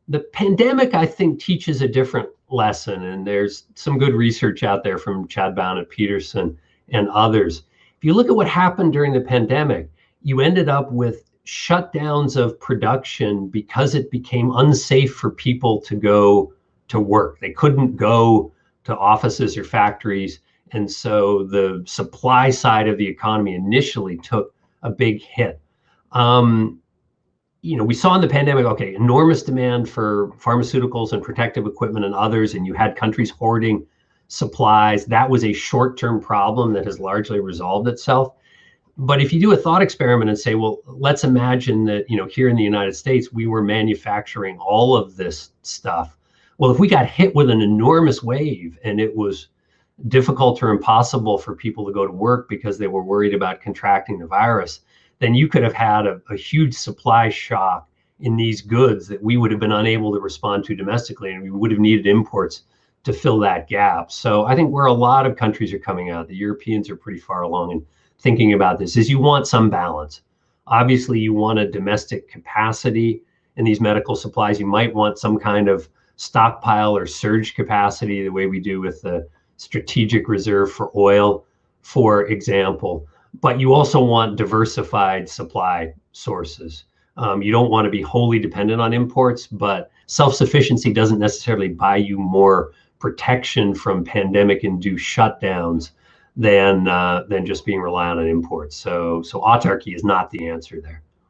The pandemic, I think, teaches a different lesson, and there's some good research out there from Chadbourne and Peterson and others. If you look at what happened during the pandemic, you ended up with shutdowns of production because it became unsafe for people to go to work. They couldn't go to offices or factories. And so the supply side of the economy initially took a big hit. We saw in the pandemic, okay, enormous demand for pharmaceuticals and protective equipment and others, and you had countries hoarding supplies. That was a short-term problem that has largely resolved itself. But if you do a thought experiment and say, well, let's imagine that, here in the United States, we were manufacturing all of this stuff. Well, if we got hit with an enormous wave and it was difficult or impossible for people to go to work because they were worried about contracting the virus, then you could have had a huge supply shock in these goods that we would have been unable to respond to domestically, and we would have needed imports to fill that gap. So I think where a lot of countries are coming out, the Europeans are pretty far along in thinking about this, is you want some balance. Obviously, you want a domestic capacity in these medical supplies. You might want some kind of stockpile or surge capacity, the way we do with the strategic reserve for oil, for example. But you also want diversified supply sources. You don't want to be wholly dependent on imports, but self-sufficiency doesn't necessarily buy you more protection from pandemic-induced shutdowns than just being reliant on imports. So autarky is not the answer there.